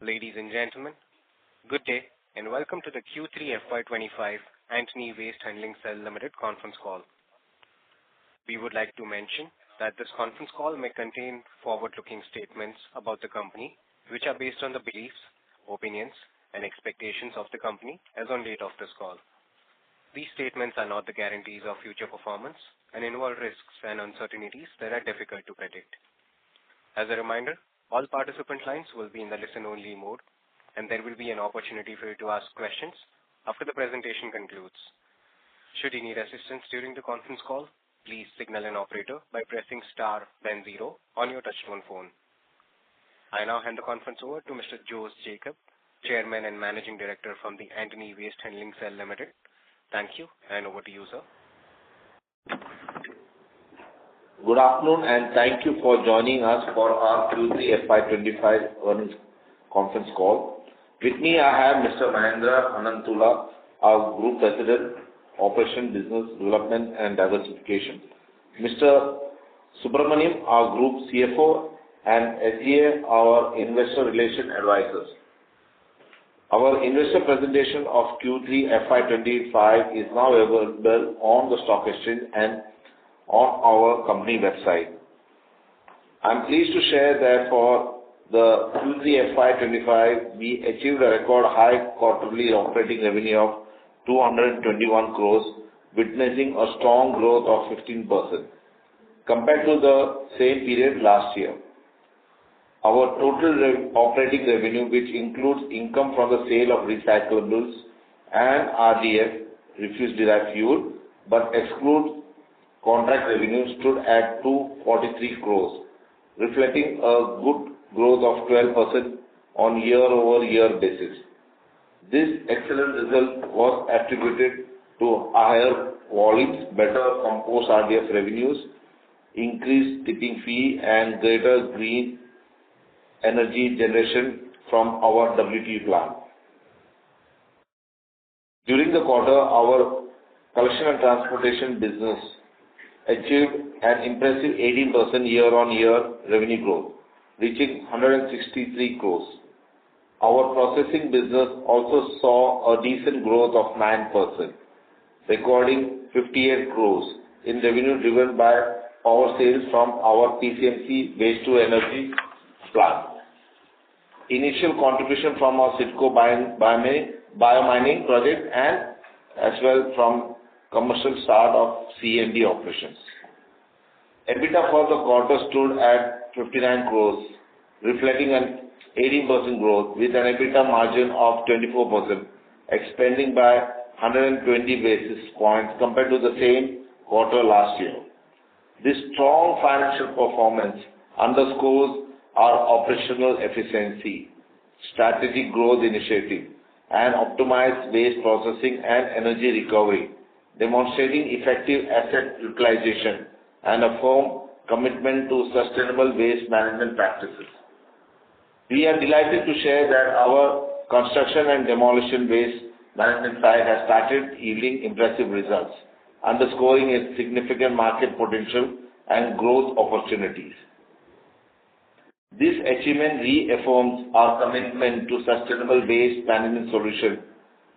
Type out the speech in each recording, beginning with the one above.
Ladies and gentlemen, good day and welcome to the Q3 FY’25 Antony Waste Handling Cell Limited conference call. We would like to mention that this conference call may contain forward-looking statements about the company, which are based on the beliefs, opinions, and expectations of the company as on date of this call. These statements are not the guarantees of future performance and involve risks and uncertainties that are difficult to predict. As a reminder, all participant lines will be in the listen-only mode, and there will be an opportunity for you to ask questions after the presentation concludes. Should you need assistance during the conference call, please signal an operator by pressing star then 0 on your touchtone phone. I now hand the conference over to Mr. Jose Jacob, Chairman and Managing Director from the Antony Waste Handling Cell Limited. Thank you, and over to you, sir. Good afternoon, and thank you for joining us for our Q3 FY’25 earnings conference call. With me, I have Mr. Mahendra Ananthula, our Group President, Operation, Business Development and Diversification, Mr. Subramaniam, our Group CFO, and SGA, our Investor Relation Advisors. Our investor presentation of Q3 FY’25 is now available on the stock exchange and on our company website. I'm pleased to share that for the Q3 FY’25, we achieved a record high quarterly operating revenue of 221 crores, witnessing a strong growth of 15% compared to the same period last year. Our total operating revenue, which includes income from the sale of recyclables and RDF, refuse-derived fuel, but excludes contract revenue, stood at 243 crores, reflecting a good growth of 12% on year-over-year basis. This excellent result was attributed to higher volumes, better compost RDF revenues, increased tipping fee, and greater green energy generation from our WTE plant. During the quarter, our collection and transportation business achieved an impressive 18% year-on-year revenue growth, reaching 163 crores. Our processing business also saw a decent growth of 9%, recording 58 crores in revenue driven by power sales from our PCMC waste-to-energy plant. Initial contribution from our Sitco biomining project and as well from commercial start of C&D operations. EBITDA for the quarter stood at 59 crores, reflecting an 18% growth with an EBITDA margin of 24%, expanding by 120 basis points compared to the same quarter last year. This strong financial performance underscores our operational efficiency, strategic growth initiative, and optimized waste processing and energy recovery, demonstrating effective asset utilization and a firm commitment to sustainable waste management practices. We are delighted to share that our construction and demolition waste management side has started yielding impressive results, underscoring its significant market potential and growth opportunities. This achievement reaffirms our commitment to sustainable waste management solution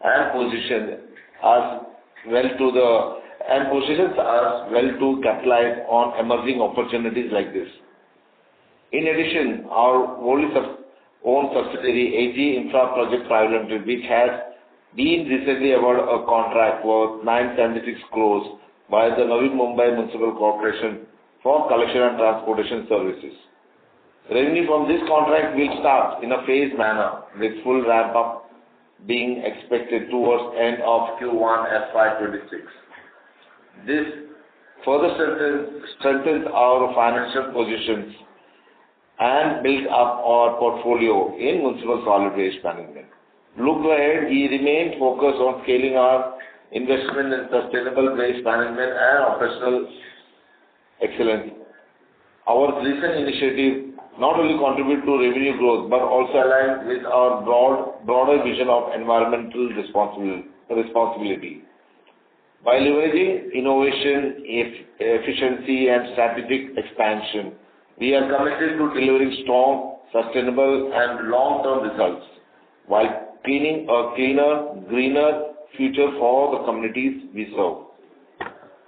and positions us well to capitalize on emerging opportunities like this. In addition, our wholly owned subsidiary AG Infra Project Private Limited, which has been recently awarded a contract worth 976 crores by the Navi Mumbai Municipal Corporation for collection and transportation services. Revenue from this contract will start in a phased manner, with full ramp-up being expected towards end of Q1 FY’26. This further strengthens our financial positions and builds up our portfolio in municipal solid waste management. Look ahead, we remain focused on scaling our investment in sustainable waste management and operational excellence. Our recent initiative not only contribute to revenue growth, but also align with our broader vision of environmental responsibility. By leveraging innovation, efficiency, and strategic expansion, we are committed to delivering strong, sustainable, and long-term results while creating a cleaner, greener future for the communities we serve.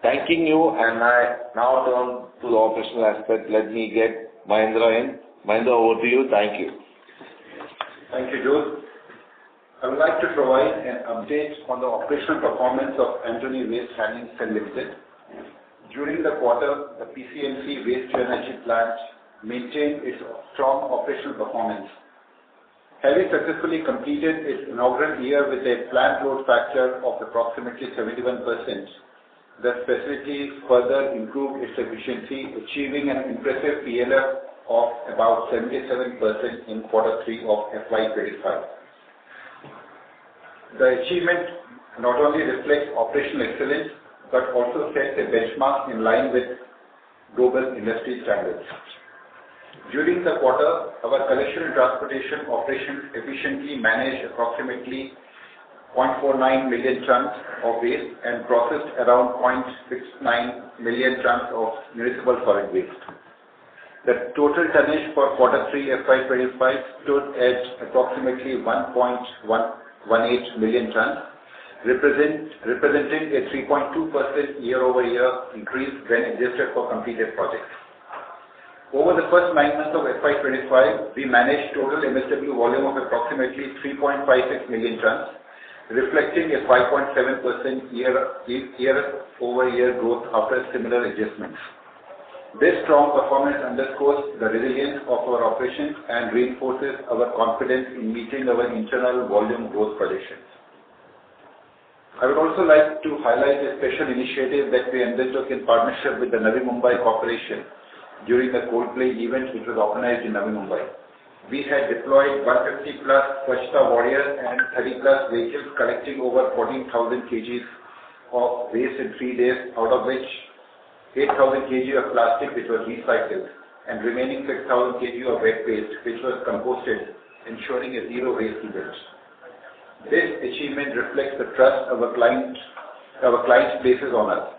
Thanking you, and I now turn to the operational aspect. Let me get Mahendra in. Mahendra, over to you. Thank you. Thank you, Jose. I would like to provide an update on the operational performance of Antony Waste Handling Cell Limited. During the quarter, the PCMC waste-to-energy plant maintained its strong operational performance. Having successfully completed its inaugural year with a plant load factor of approximately 71%, the facility further improved its efficiency, achieving an impressive PLF of about 77% in quarter 3 of FY'25. The achievement not only reflects operational excellence but also sets a benchmark in line with global industry standards. During the quarter, our collection and transportation operations efficiently managed approximately 0.49 million tons of waste and processed around 0.69 million tons of municipal solid waste. The total tonnage for quarter 3 FY'25 stood at approximately 1.118 million tons, representing a 3.2% year-over-year increase when adjusted for completed projects. Over the first 9 months of FY'25, we managed total MSW volume of approximately 3.56 million tons, reflecting a 5.7% year-over-year growth after similar adjustments. This strong performance underscores the resilience of our operations and reinforces our confidence in meeting our internal volume growth projections. I would also like to highlight a special initiative that we undertook in partnership with the Navi Mumbai Corporation during the Coldplay event which was organized in Navi Mumbai. We had deployed 150 plus Swachhta Warriors and 30 plus vehicles collecting over 14,000 kg of waste in 3 days, out of which 8,000 kg of plastic which was recycled and remaining 6,000 kg of wet waste which was composted, ensuring a zero waste event. This achievement reflects the trust our clients places on us.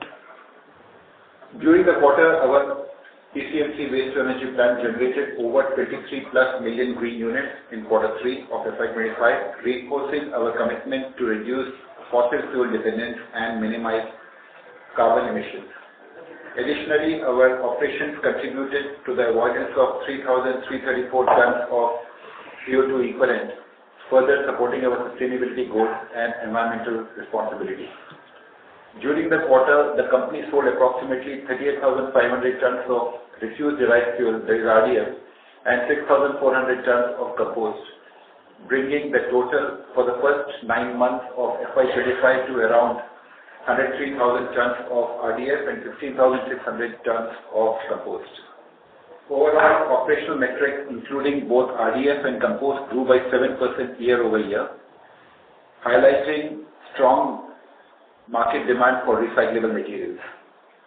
During the quarter, our PCMC waste-to-energy plant generated over 23 plus million green units in quarter 3 of FY'25, reinforcing our commitment to reduce fossil fuel dependence and minimize carbon emissions. Additionally, our operations contributed to the avoidance of 3,334 tons of CO2 equivalent, further supporting our sustainability goals and environmental responsibility. During the quarter, the company sold approximately 38,500 tons of refuse-derived fuel, that is RDF, and 6,400 tons of compost, bringing the total for the first 9 months of FY'25 to around 103,000 tons of RDF and 15,600 tons of compost. Overall, operational metrics, including both RDF and compost, grew by 7% year-over-year, highlighting strong market demand for recyclable materials.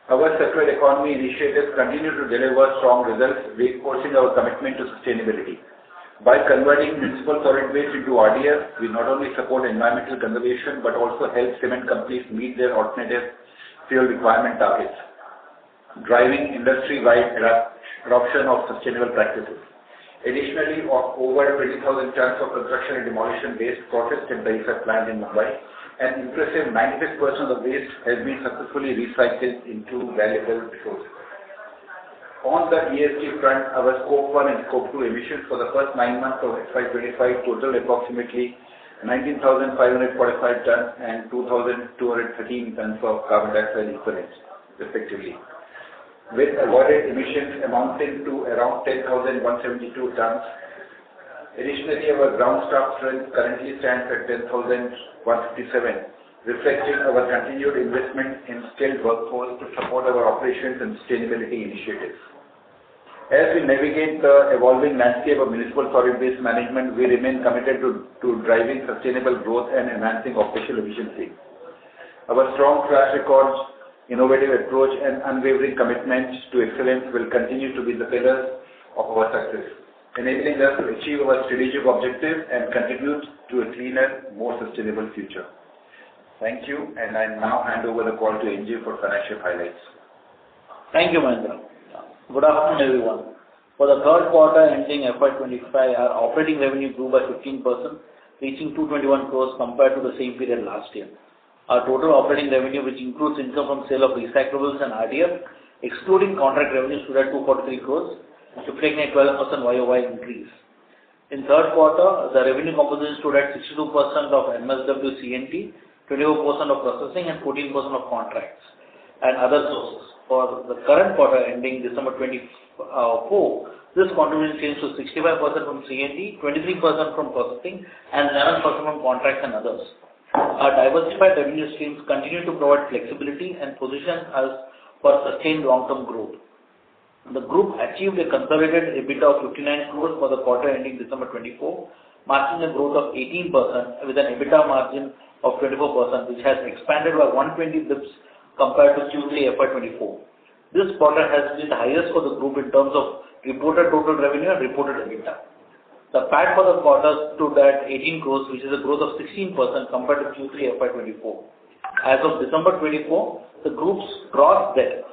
Our circular economy initiatives continue to deliver strong results, reinforcing our commitment to sustainability. By converting municipal solid waste into RDF, we not only support environmental conservation but also help cement companies meet their alternative fuel requirement targets, driving industry-wide adoption of sustainable practices. Additionally, over 20,000 tons of construction and demolition waste processed in the EFF plant in Mumbai, an impressive 96% of the waste has been successfully recycled into valuable resources. On the ESG front, our Scope 1 and Scope 2 emissions for the first 9 months of FY'25 totaled approximately 19,545 tons and 2,213 tons of carbon dioxide equivalent, respectively, with avoided emissions amounting to around 10,172 tons. Additionally, our ground staff strength currently stands at 10,157, reflecting our continued investment in skilled workforce to support our operations and sustainability initiatives. As we navigate the evolving landscape of municipal solid waste management, we remain committed to driving sustainable growth and enhancing operational efficiency. Our strong track record, innovative approach, and unwavering commitment to excellence will continue to be the pillars of our success, enabling us to achieve our strategic objectives and contribute to a cleaner, more sustainable future. Thank you, and I now hand over the call to NJ for financial highlights. Thank you, Mahendra. Good afternoon, everyone. For the third quarter ending FY'25, our operating revenue grew by 15%, reaching 221 crores compared to the same period last year. Our total operating revenue, which includes income from sale of recyclables and RDF, excluding contract revenue, stood at 243 crores, reflecting a 12% YOY increase. In third quarter, the revenue composition stood at 62% of MSW CNT, 24% of processing, and 14% of contracts and other sources. For the current quarter ending December 24, this contribution changed to 65% from CNT, 23% from processing, and 11% from contracts and others. Our diversified revenue streams continue to provide flexibility and position us for sustained long-term growth. The group achieved a consolidated EBITDA of 59 crores for the quarter ending December 24, marking a growth of 18% with an EBITDA margin of 24%, which has expanded by 120 bps compared to Q3 FY'24. This quarter has been the highest for the group in terms of reported total revenue and reported EBITDA. The PAT for the quarter stood at 18 crores, which is a growth of 16% compared to Q3 FY'24. As of December 24, the group's gross debt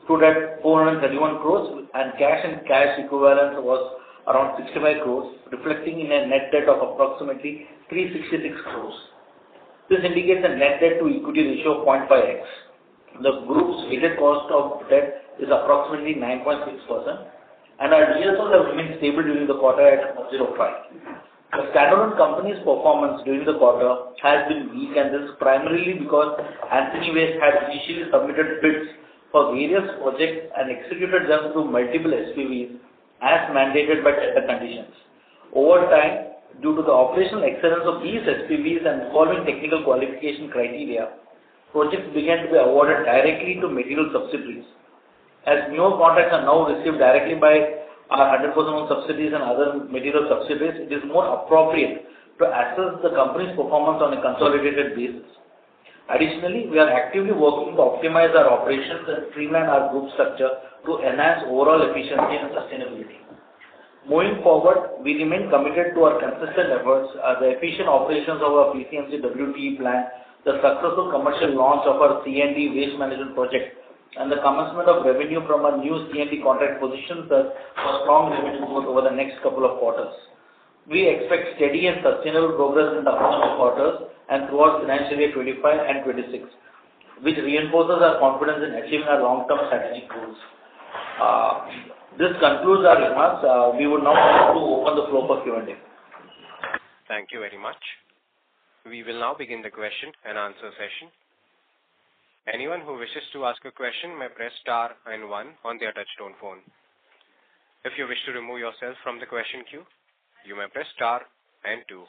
stood at 431 crores and cash equivalents was around 65 crores, reflecting in a net debt of approximately 366 crores. This indicates a net debt to equity ratio of 0.5x. The group's weighted cost of debt is approximately 9.6%, and our DSOs have remained stable during the quarter at 0.5. The standalone company's performance during the quarter has been weak, and this is primarily because Antony Waste had initially submitted bids for various projects and executed them through multiple SPVs as mandated by tender conditions. Over time, due to the operational excellence of these SPVs and following technical qualification criteria, projects began to be awarded directly to material subsidiaries. As newer contracts are now received directly by our 100% owned subsidiaries and other material subsidiaries, it is more appropriate to assess the company's performance on a consolidated basis. Additionally, we are actively working to optimize our operations and streamline our group structure to enhance overall efficiency and sustainability. Moving forward, we remain committed to our consistent efforts, the efficient operations of our PCMC WTE plant, the successful commercial launch of our CNT waste management project, and the commencement of revenue from our new CNT contract positions us for strong revenue growth over the next couple of quarters. We expect steady and sustainable progress in the upcoming quarters and throughout financial year 25 and 26, which reinforces our confidence in achieving our long-term strategic goals. This concludes our remarks. We would now like to open the floor for Q&A. Thank you very much. We will now begin the question and answer session. Anyone who wishes to ask a question may press star and 1 on their touchtone phone. If you wish to remove yourself from the question queue, you may press star and 2.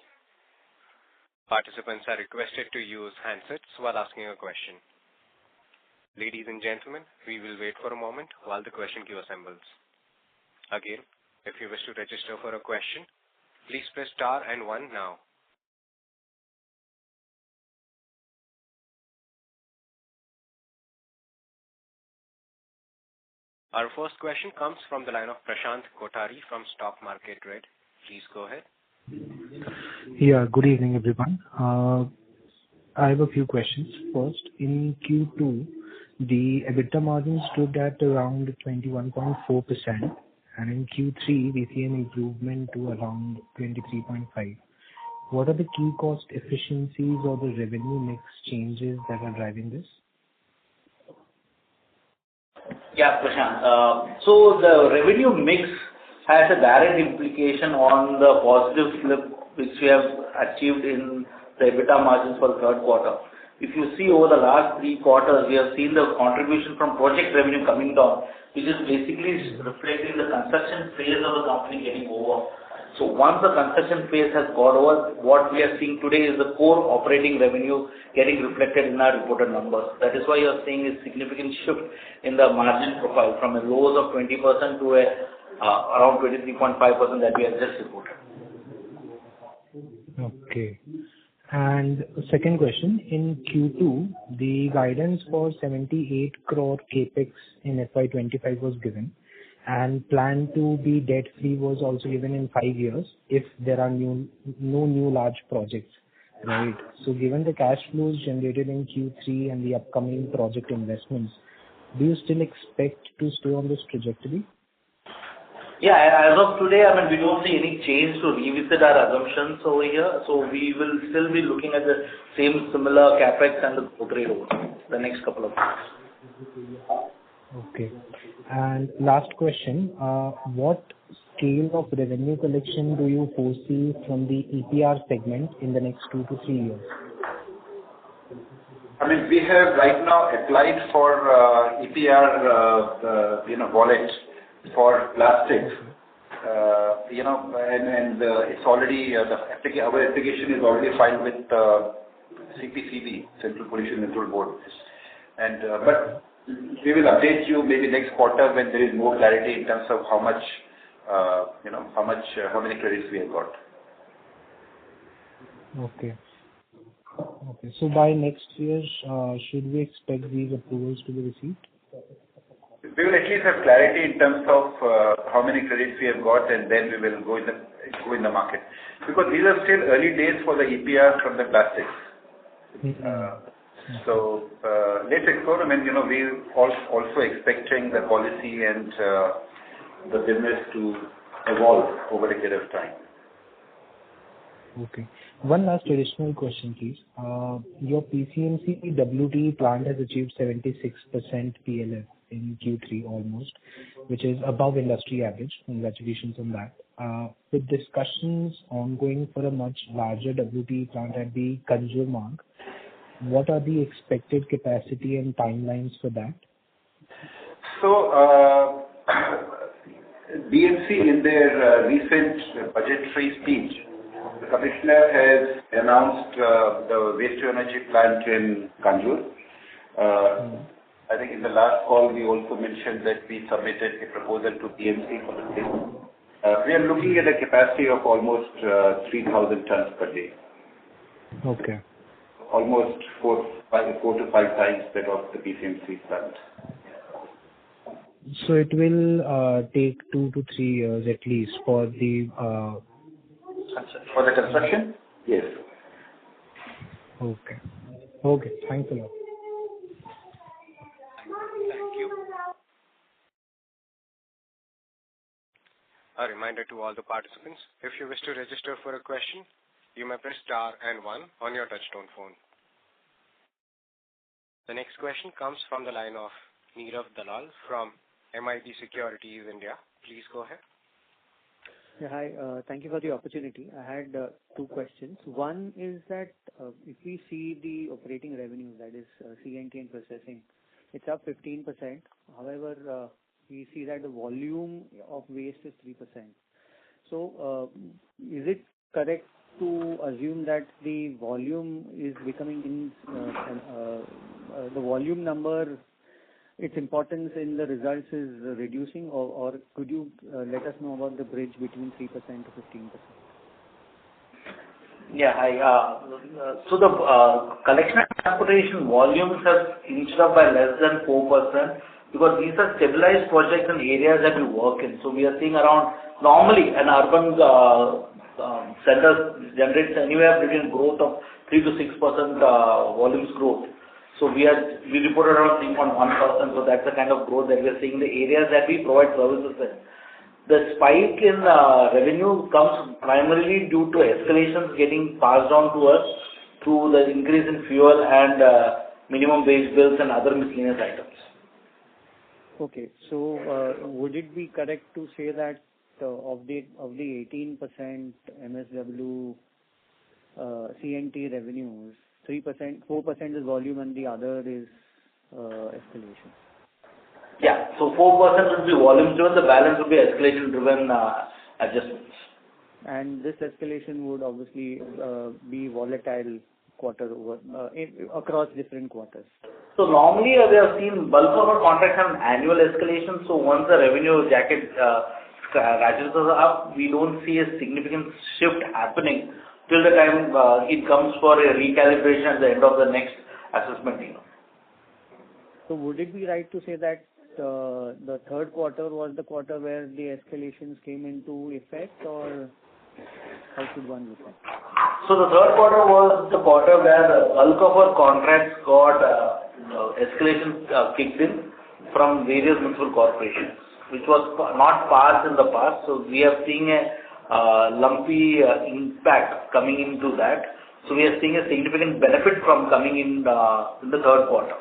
Participants are requested to use handsets while asking a question. Ladies and gentlemen, we will wait for a moment while the question queue assembles. Again, if you wish to register for a question, please press star and 1 now. Our first question comes from the line of Prashant Kothari from Stock Market Red. Please go ahead. Yeah, good evening, everyone. I have a few questions. First, in Q2, the EBITDA margin stood at around 21.4%, and in Q3, we see an improvement to around 23.5%. What are the key cost efficiencies or the revenue mix changes that are driving this? Yeah, Prashant. So the revenue mix has a direct implication on the positive flip which we have achieved in the EBITDA margins for the third quarter. If you see over the last 3 quarters, we have seen the contribution from project revenue coming down, which is basically reflecting the construction phase of the company getting over. So once the construction phase has got over, what we are seeing today is the core operating revenue getting reflected in our reported numbers. That is why you are seeing a significant shift in the margin profile from a lows of 20% to around 23.5% that we have just reported. Okay. And second question, in Q2, the guidance for 78 crore capex in FY'25 was given, and plan to be debt-free was also given in 5 years if there are no new large projects, right? So given the cash flows generated in Q3 and the upcoming project investments, do you still expect to stay on this trajectory? Yeah, as of today, I mean, we don't see any change to revisit our assumptions over here. So we will still be looking at the same similar capex and the growth rate over the next couple of years. Okay. And last question, what scale of revenue collection do you foresee from the EPR segment in the next 2 to 3 years? I mean, we have right now applied for EPR, wallet for plastics, and it's already, our application is already filed with CPCB, Central Pollution Control Board. And, but we will update you maybe next quarter when there is more clarity in terms of how many credits we have got. Okay. Okay. So by next year, should we expect these approvals to be received? We will at least have clarity in terms of how many credits we have got, and then we will go in the market. Because these are still early days for the EPR from the plastics. So let's explore. I mean, we also expecting the policy and the business to evolve over a period of time. Okay. One last additional question, please. Your PCMC WTE plant has achieved 76% PLF in Q3 almost, which is above industry average. Congratulations on that. With discussions ongoing for a much larger WTE plant at the Concall mark, what are the expected capacity and timelines for that? So, BMC in their recent budgetary speech, the commissioner has announced the waste to energy plant in Concall. I think in the last call we also mentioned that we submitted a proposal to BMC for the same. We are looking at a capacity of almost 3,000 tons per day. Okay. Almost 4 to 5 times that of the PCMC plant. So it will take 2 to 3 years at least for the construction? Yes. Okay. Okay. Thanks a lot. Thank you. A reminder to all the participants, if you wish to register for a question, you may press star and 1 on your touchtone phone. The next question comes from the line of Nirav Dalal from MIB Securities India. Please go ahead. Yeah, hi. Thank you for the opportunity. I had 2 questions. One is that if we see the operating revenue, that is C&T and processing, it's up 15%. However, we see that the volume of waste is 3%. So, is it correct to assume that the volume is becoming the volume number, its importance in the results is reducing, or could you let us know about the bridge between 3% to 15%? Yeah, so the collection and transportation volumes have inched up by less than 4% because these are stabilized projects in areas that we work in. So we are seeing around, normally an urban center generates anywhere between growth of 3 to 6% volumes growth. So we reported around 3.1%, so that's the kind of growth that we are seeing in the areas that we provide services in. The spike in revenue comes primarily due to escalations getting passed on to us through the increase in fuel and minimum wage bills and other miscellaneous items. Okay, so would it be correct to say that of the 18% MSW C&T revenues, 4% is volume and the other is escalation? Yeah, so 4% will be volume driven, the balance will be escalation driven adjustments. And this escalation would obviously be volatile quarter over across different quarters. So normally we have seen bulk of our contracts have an annual escalation. So once the revenue jacket ratchets up, we don't see a significant shift happening till the time it comes for a recalibration at the end of the next assessment year. So would it be right to say that the third quarter was the quarter where the escalations came into effect, or how should one look at it? So the third quarter was the quarter where the bulk of our contracts got escalation kicked in from various municipal corporations, which was not passed in the past. So we are seeing a lumpy impact coming into that. So we are seeing a significant benefit from coming in the third quarter.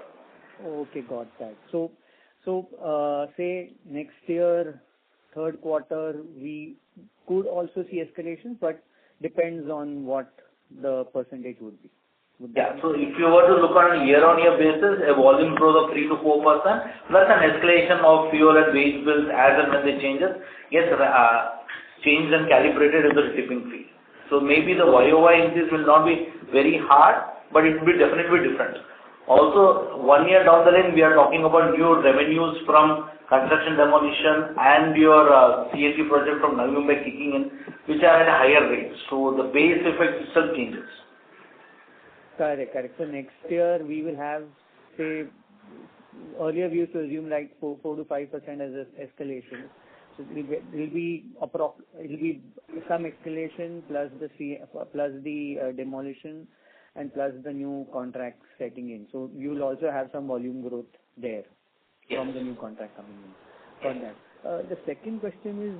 Okay, got that. So say next year, third quarter, we could also see escalations, but depends on what the percentage would be. Yeah. So if you were to look on a year-on-year basis, a volume growth of 3 to 4%, plus an escalation of fuel and wage bills as and when they changes, gets changed and calibrated in the tipping fee. So maybe the YOY increase will not be very hard, but it will be definitely different. Also, 1 year down the line, we are talking about new revenues from construction demolition and your CNG project from Navi Mumbai kicking in, which are at a higher rate. So the base effect itself changes. Correct. So next year we will have, say, earlier we used to assume like 4 to 5% as escalation. So it will be some escalation plus the demolition and plus the new contract setting in. So you will also have some volume growth there from the new contract coming in. On that. The second question is,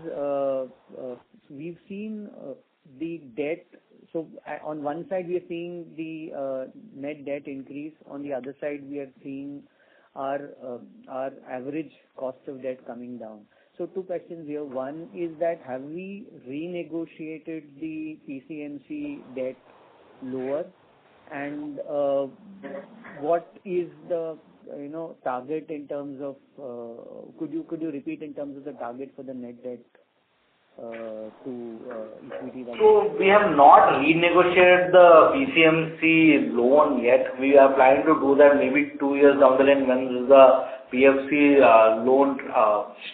we've seen the debt. So on one side we are seeing the net debt increase. On the other side we are seeing our average cost of debt coming down. So two questions here. One is that have we renegotiated the PCMC debt lower? And what is the target in terms of could you repeat in terms of the target for the net debt to equity? So we have not renegotiated the PCMC loan yet. We are planning to do that maybe 2 years down the line when the PFC loan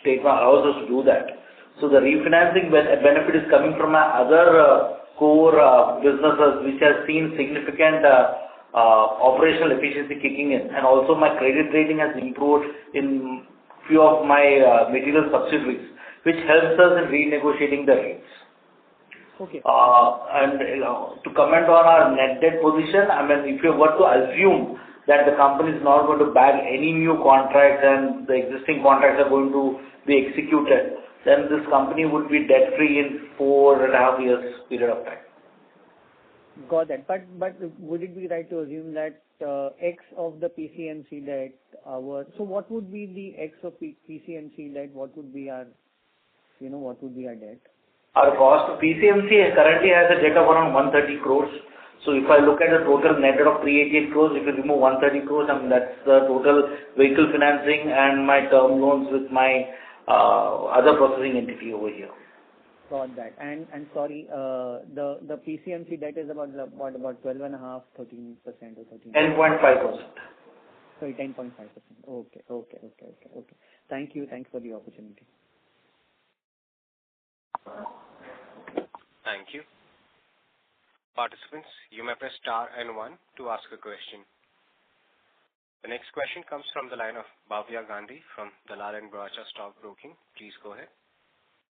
statement allows us to do that. So the refinancing benefit is coming from our other core businesses which have seen significant operational efficiency kicking in, and also my credit rating has improved in few of my material subsidiaries, which helps us in renegotiating the rates. Okay. And to comment on our net debt position, I mean, if you were to assume that the company is not going to bag any new contracts and the existing contracts are going to be executed, then this company would be debt-free in 4.5 years period of time. Got that. But would it be right to assume that X of the PCMC debt, so what would be the X of PCMC debt? What would be our debt? Our cost of PCMC currently has a debt of around 130 crores. So if I look at the total net debt of 388 crores, if you remove 130 crores, I mean that's the total vehicle financing and my term loans with my other processing entity over here. Got that. And sorry, the PCMC debt is about 12.5%, 13% or 13%. 10.5%. Sorry, 10.5%. Okay. Thank you for the opportunity. Thank you. Participants, you may press star and 1 to ask a question. The next question comes from the line of Bhavya Gandhi from Dalal & Broacha Stock Broking. Please go ahead.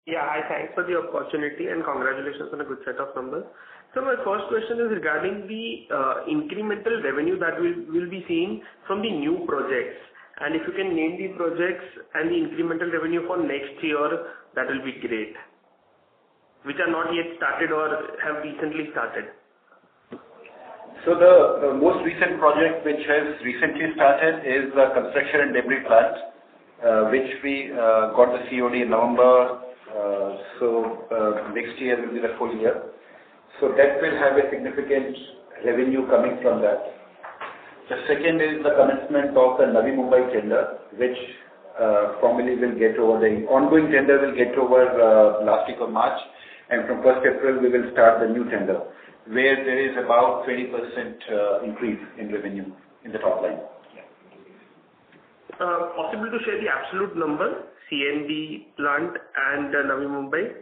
Yeah, thanks for the opportunity and congratulations on a good set of numbers. So my first question is regarding the incremental revenue that we'll be seeing from the new projects. And if you can name the projects and the incremental revenue for next year, that will be great. Which are not yet started or have recently started. So the most recent project which has recently started is the construction and debris plant, which we got the COD in November. Next year will be the full year. So that will have a significant revenue coming from that. The second is the commencement of the Navi Mumbai tender, which formally will get over, the ongoing tender will get over last week of March, and from 1st April we will start the new tender, where there is about 20% increase in revenue in the top line. Possible to share the absolute number, CND plant and Navi Mumbai?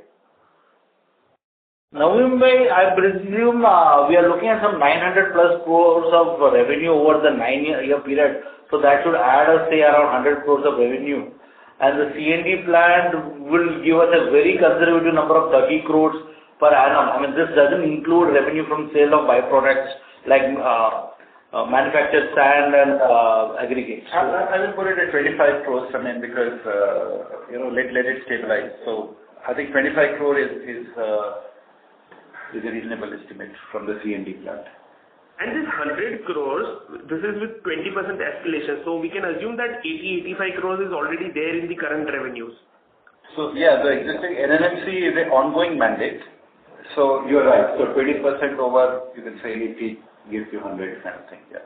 Navi Mumbai, I presume we are looking at some 900 plus crores of revenue over the 9-year period. So that should add us, say, around 100 crores of revenue. And the CND plant will give us a very conservative number of 30 crores per annum. I mean, this doesn't include revenue from sale of byproducts like manufactured sand and aggregates. I will put it at 25 crores, because, let it stabilize. So I think 25 crore is a reasonable estimate from the C&D plant. And this 100 crores, this is with 20% escalation. So we can assume that 80-85 crores is already there in the current revenues. So yeah, the existing NNMC is an ongoing mandate. So you're right. So 20% over, you can say 80 gives you 100 kind of thing. Yeah.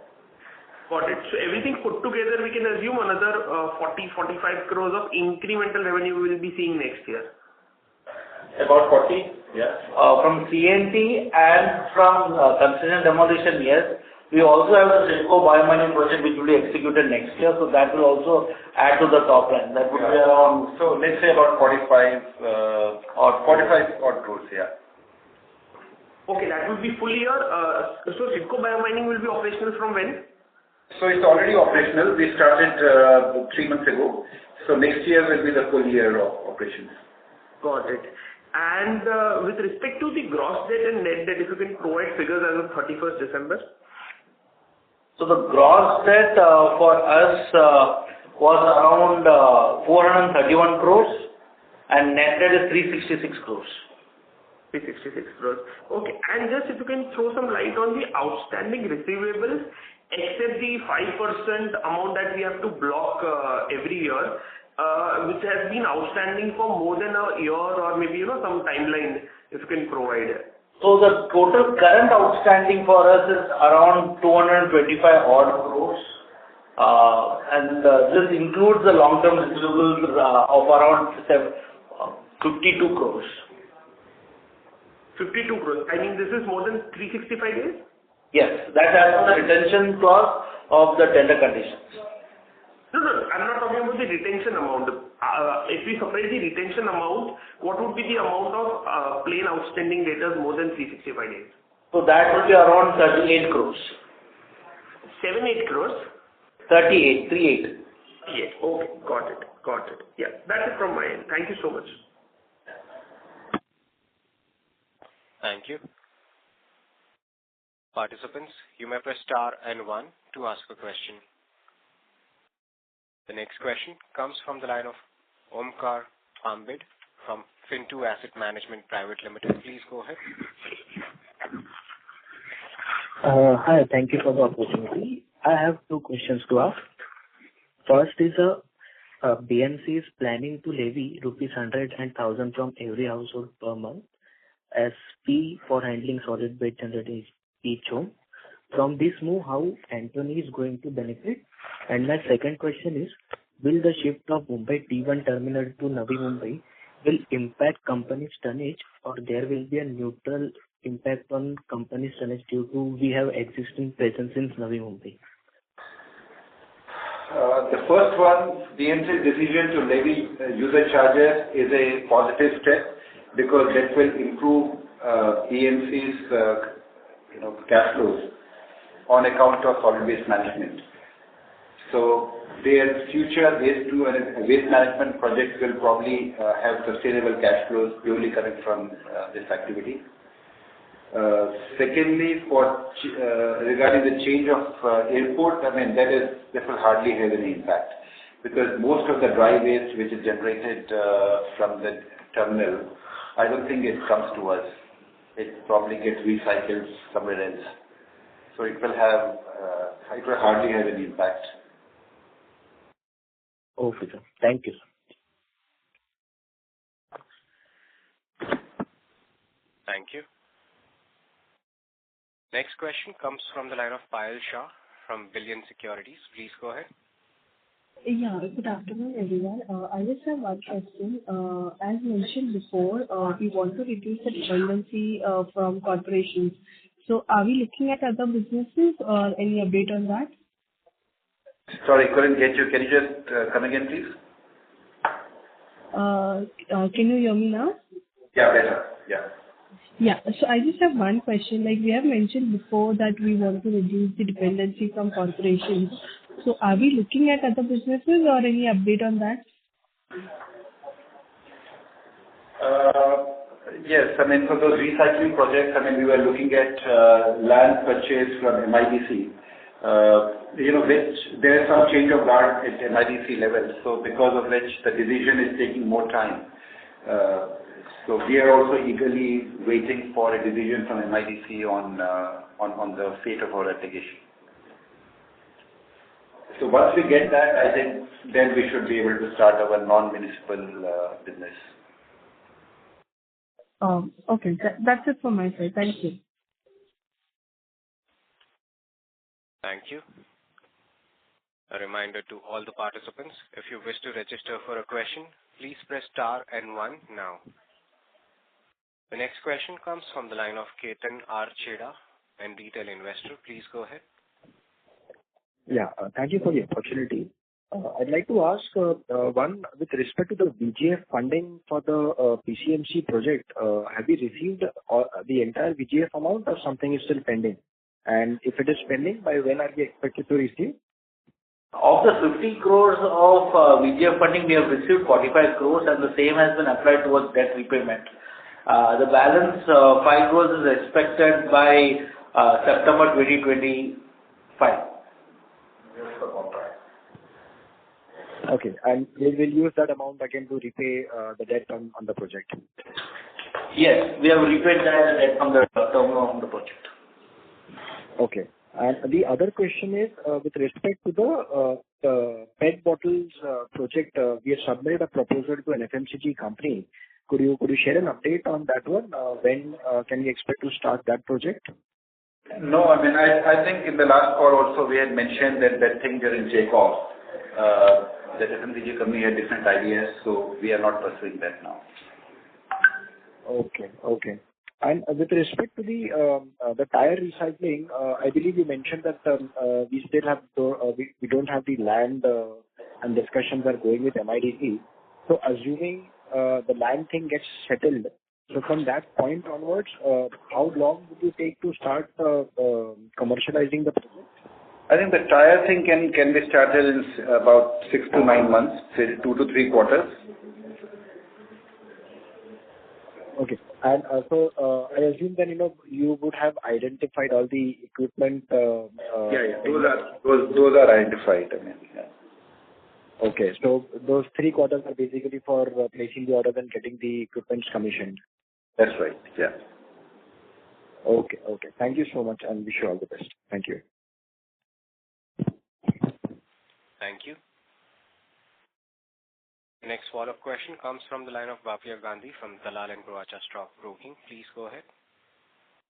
Got it. So everything put together, we can assume another 40-45 crores of incremental revenue we will be seeing next year. About 40, yeah. From CNT and from construction and demolition, yes. We also have the CIDCO biomining project which will be executed next year, so that will also add to the top line. That would be around, so let's say about 45 odd crores, yeah. Okay, that will be full year. So CIDCO biomining will be operational from when? So it's already operational. We started 3 months ago. So next year will be the full year of operations. Got it. And with respect to the gross debt and net debt, if you can provide figures as of 31st December. So the gross debt for us was around 431 crores and net debt is 366 crores. 366 crores. Okay. And just if you can throw some light on the outstanding receivables, except the 5% amount that we have to block every year, which has been outstanding for more than a year or maybe, some timeline, if you can provide it. So the total current outstanding for us is around 225 odd crores. And this includes the long-term receivables of around 52 crores. 52 crores. I mean, this is more than 365 days? Yes, that has the retention clause of the tender conditions. No, I'm not talking about the retention amount. If we separate the retention amount, what would be the amount of plain outstanding debtors more than 365 days? So that would be around 38 crores. 7-8 crores? 38. Yes. Okay, got it. Yeah, that's it from my end. Thank you so much. Thank you. Participants, you may press star and 1 to ask a question. The next question comes from the line of Omkar Ambid from Fintu Asset Management Private Limited. Please go ahead. Hi, thank you for the opportunity. I have 2 questions to ask. First is BMC is planning to levy rupees 100 and 1,000 from every household per month as fee for handling solid waste generated each home. From this move, how Antony is going to benefit? And my second question is, will the shift of Mumbai T1 terminal to Navi Mumbai will impact company's tonnage, or there will be a neutral impact on company's tonnage due to we have existing presence in Navi Mumbai? The first one, BMC's decision to levy user charges is a positive step because that will improve BMC's cash flows on account of solid waste management. So their future waste management projects will probably have sustainable cash flows purely coming from this activity. Secondly, regarding the change of airport, that will hardly have any impact because most of the dry waste which is generated from the terminal, I don't think it comes to us. It probably gets recycled somewhere else. So it will hardly have any impact. Okay, sir. Thank you, sir. Thank you. Next question comes from the line of Payal Shah from Billion Securities. Please go ahead. Yeah, good afternoon, everyone. I just have one question. As mentioned before, we want to reduce the dependency from corporations. So are we looking at other businesses or any update on that? Sorry, couldn't get you. Can you just come again, please? Can you hear me now? Yeah, better. Yeah. Yeah. So I just have one question. Like we have mentioned before that we want to reduce the dependency from corporations. So are we looking at other businesses or any update on that? Yes. For those recycling projects, we were looking at land purchase from MIDC. which there is some change of guard at MIDC level, so because of which the decision is taking more time. So we are also eagerly waiting for a decision from MIDC on the fate of our application. So once we get that, I think then we should be able to start our non-municipal business. Okay, that's it from my side. Thank you. Thank you. A reminder to all the participants, if you wish to register for a question, please press star and 1 now. The next question comes from the line of Ketan R. Cheda, and retail investor. Please go ahead. Yeah, thank you for the opportunity. I'd like to ask one with respect to the VGF funding for the PCMC project. Have you received the entire VGF amount or something is still pending? And if it is pending, by when are we expected to receive? Of the 50 crores of VGF funding, we have received 45 crores and the same has been applied towards debt repayment. The balance 5 crores is expected by September 2025. Okay, and we will use that amount again to repay the debt on the project. Yes, we have repaid the debt from the term loan on the project. Okay, and the other question is with respect to the PET bottles project. We have submitted a proposal to an FMCG company. Could you share an update on that one? When can we expect to start that project? No, I mean, I think in the last call also we had mentioned that things are in takeoff. That FMCG company had different ideas, so we are not pursuing that now. Okay. And with respect to the tire recycling, I believe you mentioned that we still have we don't have the land and discussions are going with MIDC. So assuming the land thing gets settled, so from that point onwards, how long would you take to start commercializing the project? I think the tire thing can be started in about 6 to 9 months, say 2 to 3 quarters. Okay. And so I assume then you would have identified all the equipment. Yeah. Those are identified. I mean, yeah. Okay. So those 3 quarters are basically for placing the orders and getting the equipment commissioned. That's right. Yeah. Okay. Thank you so much and wish you all the best. Thank you. Thank you. The next follow-up question comes from the line of Bhavya Gandhi from Dalal & Broacha Stock Broking. Please go ahead.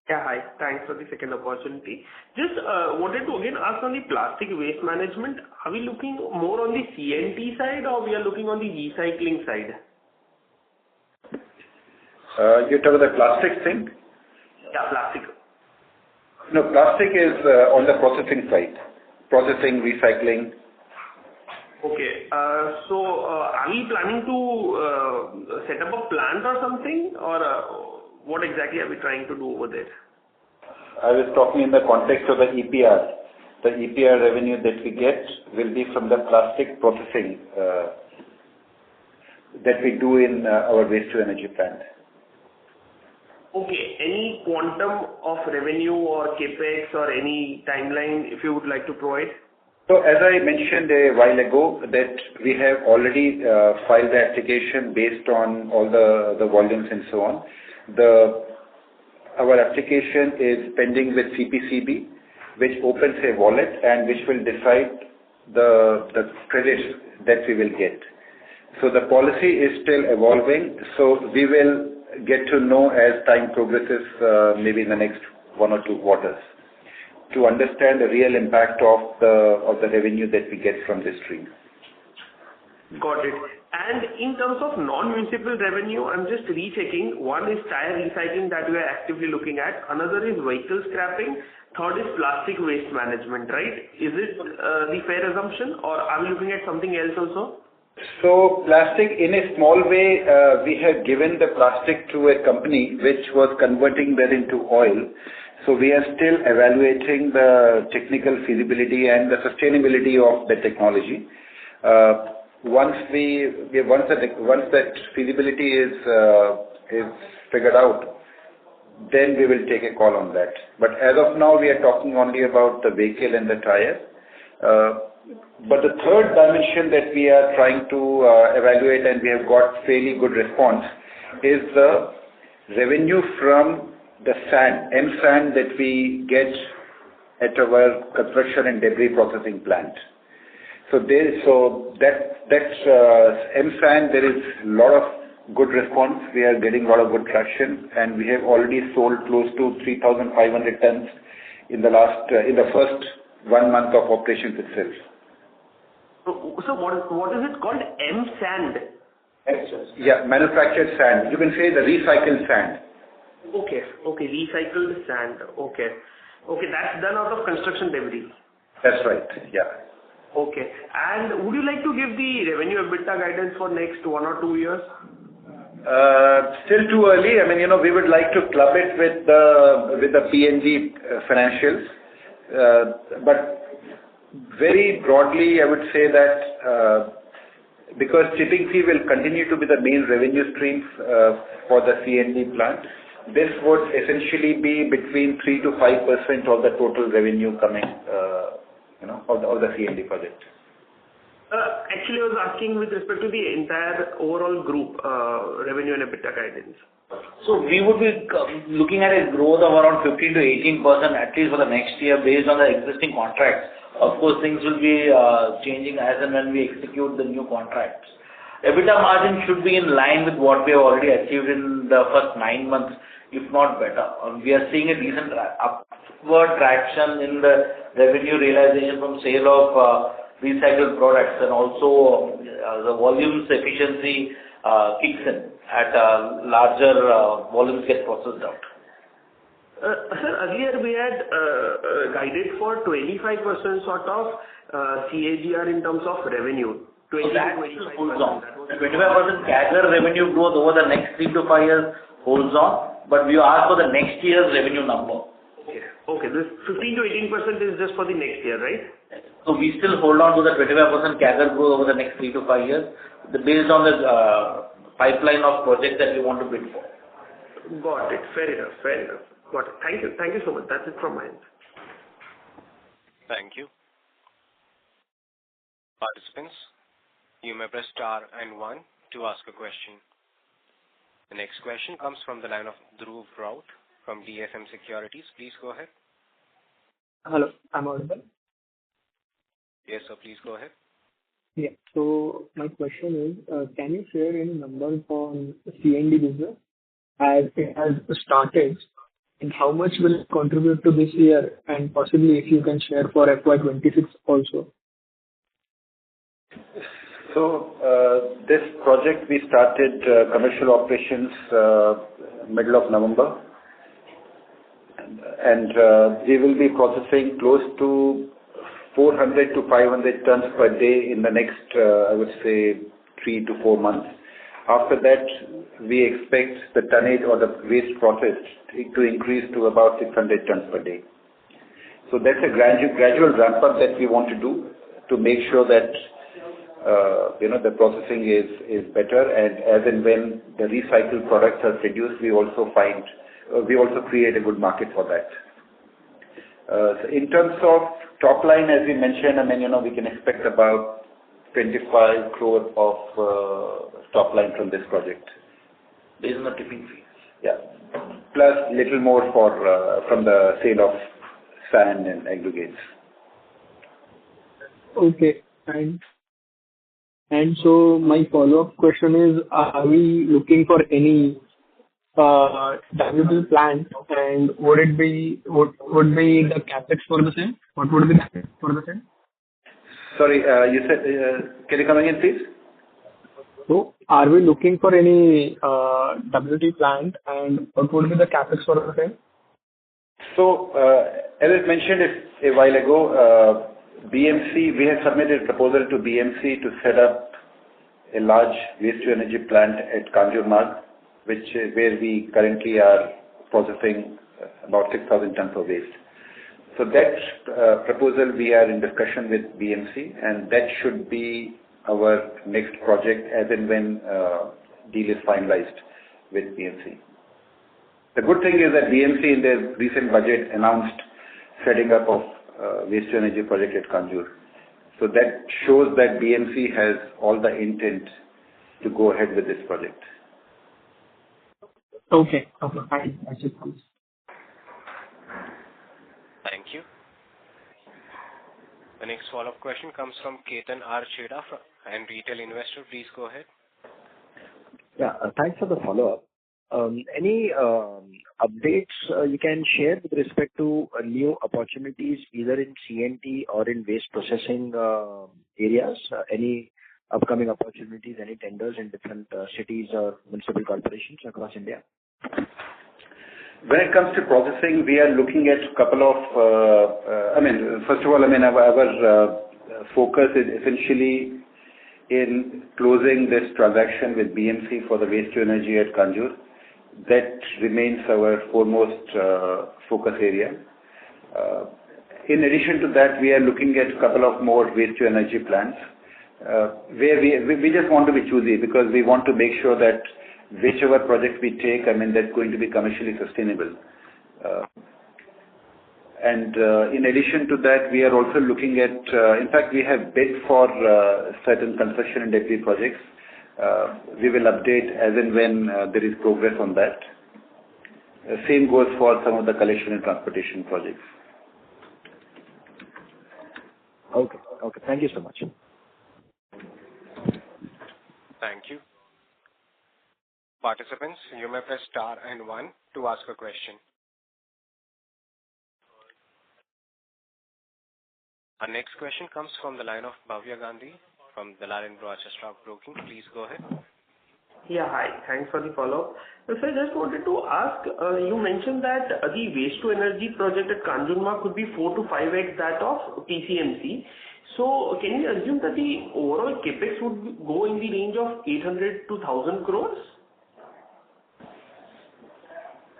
Yeah, hi. Thanks for the second opportunity. Just wanted to again ask on the plastic waste management. Are we looking more on the C&T side or we are looking on the recycling side? You're talking about the plastic thing? Yeah, plastic. No, plastic is on the processing side. Processing, recycling. Okay. So are we planning to set up a plant or something, or what exactly are we trying to do over there? I was talking in the context of the EPR. The EPR revenue that we get will be from the plastic processing that we do in our waste to energy plant. Okay. Any quantum of revenue or capex or any timeline if you would like to provide? So as I mentioned a while ago that we have already filed the application based on all the volumes and so on. Our application is pending with CPCB, which opens a wallet and which will decide the credits that we will get. So the policy is still evolving. So we will get to know as time progresses, maybe in the next 1 or 2 quarters, to understand the real impact of the revenue that we get from this stream. Got it. And in terms of non-municipal revenue, I'm just rechecking. One is tire recycling that we are actively looking at. Another is vehicle scrapping. Third is plastic waste management, right? Is it the fair assumption, or are we looking at something else also? So plastic, in a small way, we have given the plastic to a company which was converting that into oil. So we are still evaluating the technical feasibility and the sustainability of the technology. Once that feasibility is figured out, then we will take a call on that. But as of now, we are talking only about the vehicle and the tire. But the third dimension that we are trying to evaluate, and we have got fairly good response, is the revenue from the sand, M-sand that we get at our construction and debris processing plant. So that's M-sand, there is a lot of good response. We are getting a lot of good traction, and we have already sold close to 3,500 tons in the first 1 month of operations itself. So what is it called? M-sand? Yeah, manufactured sand. You can say the recycled sand. Okay, recycled sand. Okay, that's done out of construction debris. That's right, yeah. Okay, and would you like to give the revenue EBITDA guidance for next 1 or 2 years? Still too early. I mean, we would like to club it with the PNG financials. But very broadly, I would say that because tipping fee will continue to be the main revenue stream for the CNG plant, this would essentially be between 3 to 5% of the total revenue coming, of the CNG project. Actually, I was asking with respect to the entire overall group revenue and EBITDA guidance. So we would be looking at a growth of around 15 to 18% at least for the next year based on the existing contracts. Of course, things will be changing as and when we execute the new contracts. EBITDA margin should be in line with what we have already achieved in the first 9 months, if not better. We are seeing a decent upward traction in the revenue realization from sale of recycled products, and also the volumes efficiency kicks in at larger volumes get processed out. Sir, earlier we had guided for 25% sort of CAGR in terms of revenue. 20 to 25%. Holds on. 25% CAGR revenue growth over the next 3 to 5 years holds on, but we ask for the next year's revenue number. Okay. This 15 to 18% is just for the next year, right? So we still hold on to the 25% CAGR growth over the next 3 to 5 years, based on the pipeline of projects that we want to bid for. Got it. Fair enough. Got it. Thank you so much. That's it from my end. Thank you. Participants, you may press star and 1 to ask a question. The next question comes from the line of Dhruv Raut from DSM Securities. Please go ahead. Hello, I'm audible? Yes, sir, please go ahead. Yeah. So my question is, can you share any numbers on CND business as it has started, and how much will it contribute to this year, and possibly if you can share for FY'26 also? So this project we started commercial operations middle of November, and we will be processing close to 400 to 500 tons per day in the next, I would say, 3 to 4 months. After that, we expect the tonnage or the waste processed to increase to about 600 tons per day. So that's a gradual ramp up that we want to do to make sure that the processing is better, and as and when the recycled products are produced, we also create a good market for that. So in terms of top line, as we mentioned, we can expect about 25 crore of top line from this project. Based on the tipping fees. Yeah. Plus little more from the sale of sand and aggregates. Okay. And so my follow-up question is, are we looking for any valuable plant, and would be the capex for the same? What would be the capex for the same? Sorry, you said, can you come again, please? So, are we looking for any WT plant, and what would be the capex for the same? So, as I mentioned a while ago, BMC, we have submitted a proposal to BMC to set up a large waste-to-energy plant at Kanjurmarg, where we currently are processing about 6,000 tons of waste. So that proposal we are in discussion with BMC, and that should be our next project as and when deal is finalized with BMC. The good thing is that BMC in their recent budget announced setting up of waste to energy project at Kanjur. So that shows that BMC has all the intent to go ahead with this project. Okay. Fine. That's it. Thank you. The next follow-up question comes from Ketan R. Cheda and retail investor. Please go ahead. Yeah, thanks for the follow-up. Any updates you can share with respect to new opportunities either in C&T or in waste processing areas? Any upcoming opportunities, any tenders in different cities or municipal corporations across India? When it comes to processing, we are looking at a couple of, first of all, our focus is essentially in closing this transaction with BMC for the waste to energy at Kanjur. That remains our foremost focus area. In addition to that, we are looking at a couple of more waste to energy plants where we just want to be choosy because we want to make sure that whichever project we take, that's going to be commercially sustainable. And in addition to that, we are also looking at, in fact, we have bid for certain construction and debris projects. We will update as and when there is progress on that. Same goes for some of the collection and transportation projects. Okay. Thank you so much. Thank you. Participants, you may press star and 1 to ask a question. Our next question comes from the line of Bhavya Gandhi from Dalal & Broacha Stock Broking. Please go ahead. Yeah, hi. Thanks for the follow-up. So I just wanted to ask, you mentioned that the waste to energy project at Kanjurmarg could be 4 to 5x that of PCMC. So can we assume that the overall capex would go in the range of 800 to 1,000 crores?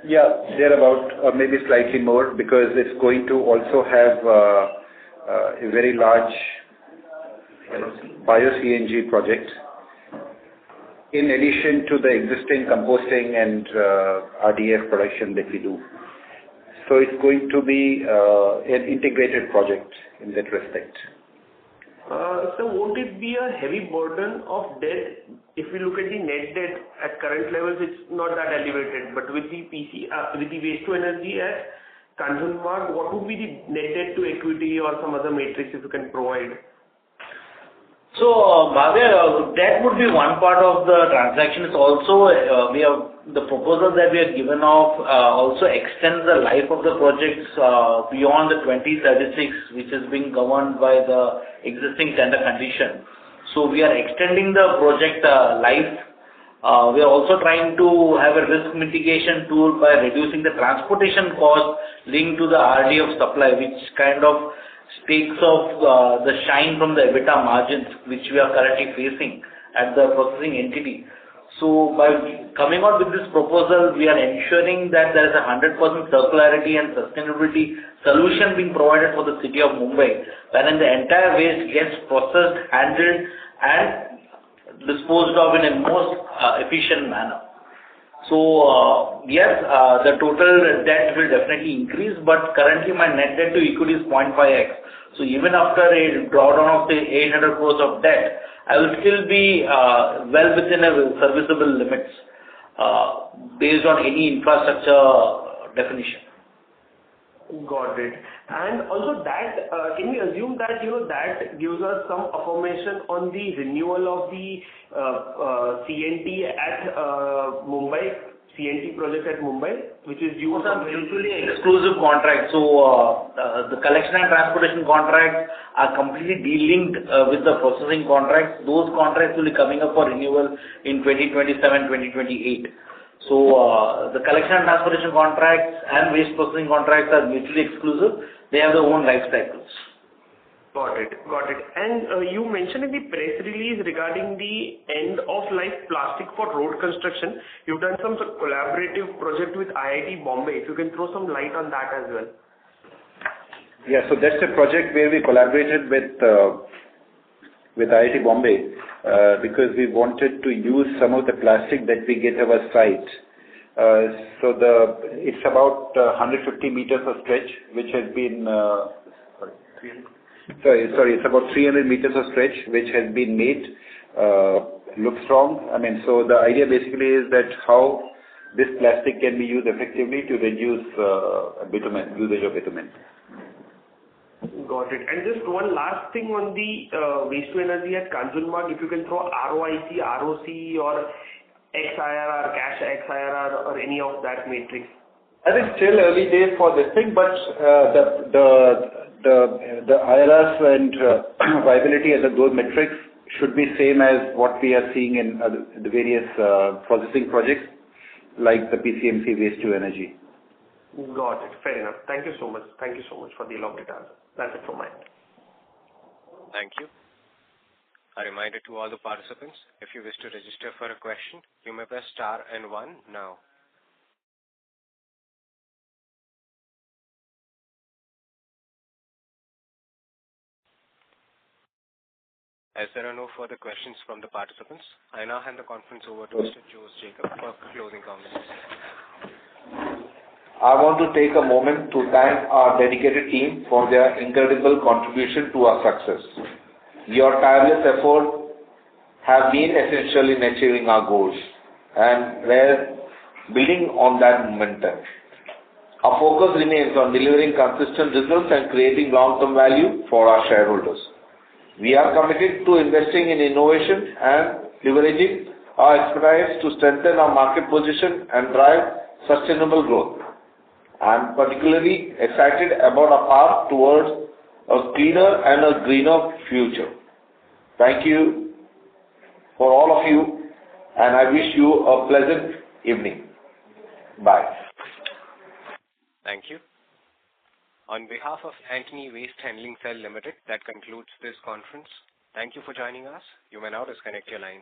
Yeah, thereabout, or maybe slightly more, because it's going to also have a very large bio-CNG project, in addition to the existing composting and RDF production that we do. So it's going to be an integrated project in that respect. So won't it be a heavy burden of debt? If we look at the net debt at current levels, it's not that elevated. But with the with the waste to energy at Kanjurmarg, what would be the net debt to equity or some other matrix if you can provide? So, Bhavya, that would be one part of the transaction. It's also, the proposal that we have given off also extends the life of the projects beyond the 2036, which is being governed by the existing tender condition. So we are extending the project life. We are also trying to have a risk mitigation tool by reducing the transportation cost linked to the RDF supply, which kind of takes off the shine from the EBITDA margins which we are currently facing at the processing entity. So by coming out with this proposal, we are ensuring that there is 100% circularity and sustainability solution being provided for the city of Mumbai, wherein the entire waste gets processed, handled and disposed of in a most efficient manner. So yes, the total debt will definitely increase, but currently my net debt to equity is 0.5x. So even after a drawdown of the 800 crores of debt, I will still be well within a serviceable limits based on any infrastructure definition. Got it. And also that, can we assume that, that gives us some affirmation on the renewal of the C&T at Mumbai, C&T project at Mumbai, which is due some mutually exclusive contracts. So the collection and transportation contracts are completely de-linked with the processing contracts. Those contracts will be coming up for renewal in 2027, 2028. So the collection and transportation contracts and waste processing contracts are mutually exclusive. They have their own life cycles. Got it. And you mentioned in the press release regarding the end-of-life plastic for road construction. You've done some collaborative project with IIT Bombay. If you can throw some light on that as well. Yeah, so that's a project where we collaborated with IIT Bombay because we wanted to use some of the plastic that we get at our site It's about 150 meters of stretch, which has been... It's about 300 meters of stretch, which has been made. Looks strong. The idea basically is that how this plastic can be used effectively to reduce usage of bitumen. Got it. And just one last thing on the waste to energy at Kanjurmarg, if you can throw ROIC, ROC or XIRR, cash XIRR or any of that matrix. I think still early days for this thing, but the IRRs and viability as a growth metrics should be same as what we are seeing in the various processing projects like the PCMC waste to energy. Got it. Fair enough. Thank you so much. Thank you so much for the elaborate answer. That's it from my end. Thank you. A reminder to all the participants, if you wish to register for a question, you may press star and 1 now. As there are no further questions from the participants, I now hand the conference over to Mr. Jose Jacob for closing comments. I want to take a moment to thank our dedicated team for their incredible contribution to our success. Your tireless effort have been essential in achieving our goals, and we're building on that momentum. Our focus remains on delivering consistent results and creating long-term value for our shareholders. We are committed to investing in innovation and leveraging our expertise to strengthen our market position and drive sustainable growth. I am particularly excited about our path towards a cleaner and a greener future. Thank you for all of you, and I wish you a pleasant evening. Bye. Thank you. On behalf of Antony Waste Handling Cell Limited, that concludes this conference. Thank you for joining us. You may now disconnect your line.